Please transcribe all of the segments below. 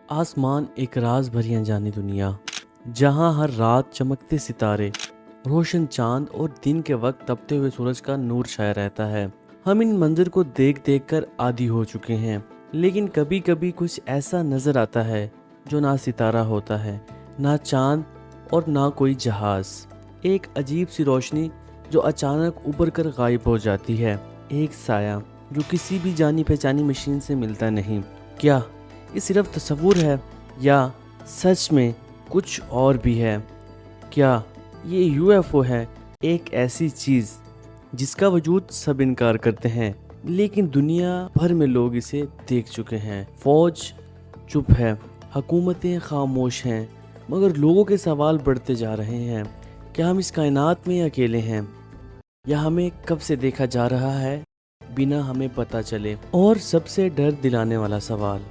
आसमान एक राज भरी अनजानी दुनिया, जहां हर रात चमकते सितारे, रोशन चांद और दिन के वक्त तपते हुए सूरज का नूर छाया रहता है। हम इन मंजर को देख देख कर आदी हो चुके हैं, लेकिन कभी कभी कुछ ऐसा नजर आता है जो ना सितारा होता है, ना चांद और ना कोई जहाज। एक अजीब सी रोशनी जो अचानक उभर कर गायब हो जाती है, एक साया जो किसी भी जानी पहचानी मशीन से मिलता नहीं। क्या ये सिर्फ तस्वुर है या सच में कुछ और भी है? क्या ये यूएफओ है, एक ऐसी चीज़ जिसका वजूद सब इनकार करते हैं, लेकिन दुनिया भर में लोग इसे देख चुके हैं। फौज चुप है, हुकूमतें खामोश हैं, मगर लोगों के सवाल बढ़ते जा रहे हैं। क्या हम इस कायनात में अकेले हैं, या हमें कब से देखा जा रहा है बिना हमें पता चले? और सबसे डर दिलाने वाला सवाल,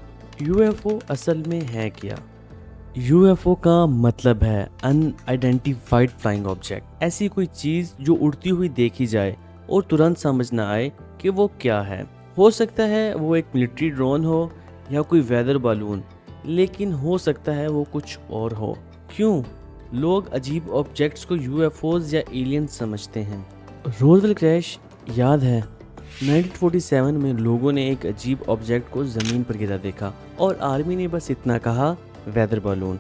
यूएफओ असल में है क्या? यूएफओ का मतलब है अनआइडेंटिफाइड फ्लाइंग ऑब्जेक्ट, ऐसी कोई चीज़ जो उड़ती हुई देखी जाए और तुरंत समझ ना आए कि वो क्या है। हो सकता है वो एक मिलिट्री ड्रोन हो या कोई वेदर बालून, लेकिन हो सकता है वो कुछ और हो। क्यों लोग अजीब ऑब्जेक्ट्स को यूएफओज या एलियंस समझते हैं? रोजवेल क्रैश याद है? 1947 में लोगों ने एक अजीब ऑब्जेक्ट को ज़मीन पर गिरा देखा और आर्मी ने बस इतना कहा, वेदर बालून।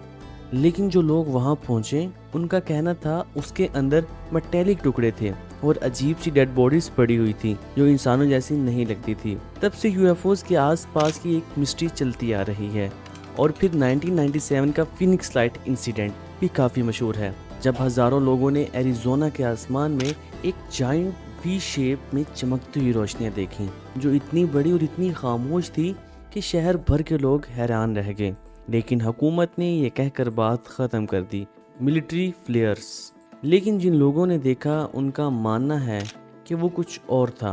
लेकिन जो लोग वहां पहुंचे उनका कहना था उसके अंदर मेटेलिक टुकड़े थे और अजीब सी डेड बॉडीज पड़ी हुई थी जो इंसानों जैसी नहीं लगती थी। तब से यूएफओज के आसपास की एक मिस्ट्री चलती आ रही है। और फिर 1997 का फिनिक्स लाइट इंसिडेंट भी काफ़ी मशहूर है, जब हज़ारों लोगों ने एरिज़ोना के आसमान में एक जायंट वी शेप में चमकती हुई रोशनियां देखी, जो इतनी बड़ी और इतनी खामोश थी कि शहर भर के लोग हैरान रह गए। लेकिन हुकूमत ने ये कहकर बात ख़त्म कर दी, मिलिट्री फ्लेयर्स। लेकिन जिन लोगों ने देखा उनका मानना है कि वो कुछ और था।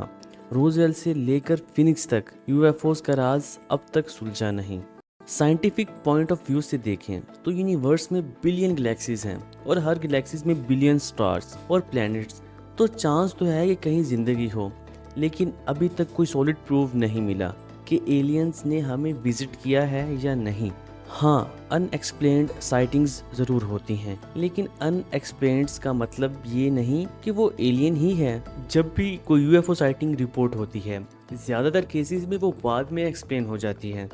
रोजवेल से लेकर फिनिक्स तक यूएफओज का राज अब तक सुलझा नहीं। साइंटिफिक पॉइंट ऑफ व्यू से देखें तो यूनिवर्स में बिलियन गैलेक्सीज हैं और हर गैलेक्सीज में बिलियन स्टार्स और प्लैनेट्स। तो चांस तो है कि कहीं जिंदगी हो, लेकिन अभी तक कोई सॉलिड प्रूफ नहीं मिला कि एलियंस ने हमें विजिट किया है या नहीं। हाँ, अनएक्सप्लेन्ड साइटिंग्स ज़रूर होती हैं, लेकिन अनएक्सप्लेन्ड का मतलब ये नहीं कि वो एलियन ही है। जब भी कोई यूएफओ साइटिंग रिपोर्ट होती है, ज़्यादातर केसेस में वो बाद में एक्सप्लेन हो जाती है।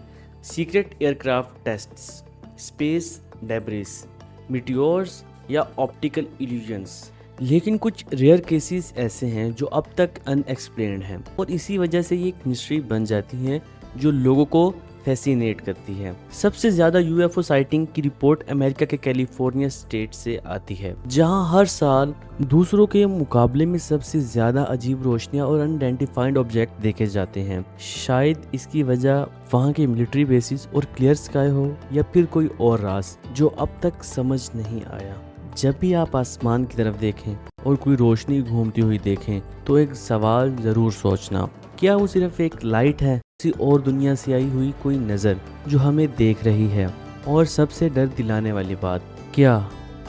Secret aircraft tests, space debris, meteors या ऑप्टिकल इल्यूजन्स। लेकिन कुछ रेयर केसेस ऐसे हैं जो अब तक अनएक्सप्लेन्ड हैं, और इसी वजह से ये एक मिस्ट्री बन जाती है जो लोगों को फैसिनेट करती है। सबसे ज्यादा यूएफओ साइटिंग की रिपोर्ट अमेरिका के कैलिफोर्निया स्टेट से आती है, जहां हर साल दूसरों के मुकाबले में सबसे ज्यादा अजीब रोशनियां और अनआइडेंटिफाइड ऑब्जेक्ट देखे जाते हैं। शायद इसकी वजह वहां के मिलिट्री बेसिस और क्लियर स्काई हो, या फिर कोई और राज जो अब तक समझ नहीं आया। जब भी आप आसमान की तरफ देखें और कोई रोशनी घूमती हुई देखें, तो एक सवाल जरूर सोचना, क्या वो सिर्फ एक लाइट है, किसी और दुनिया से आई हुई कोई नज़र जो हमें देख रही है? और सबसे डर दिलाने वाली बात, क्या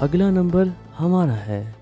अगला नंबर हमारा है?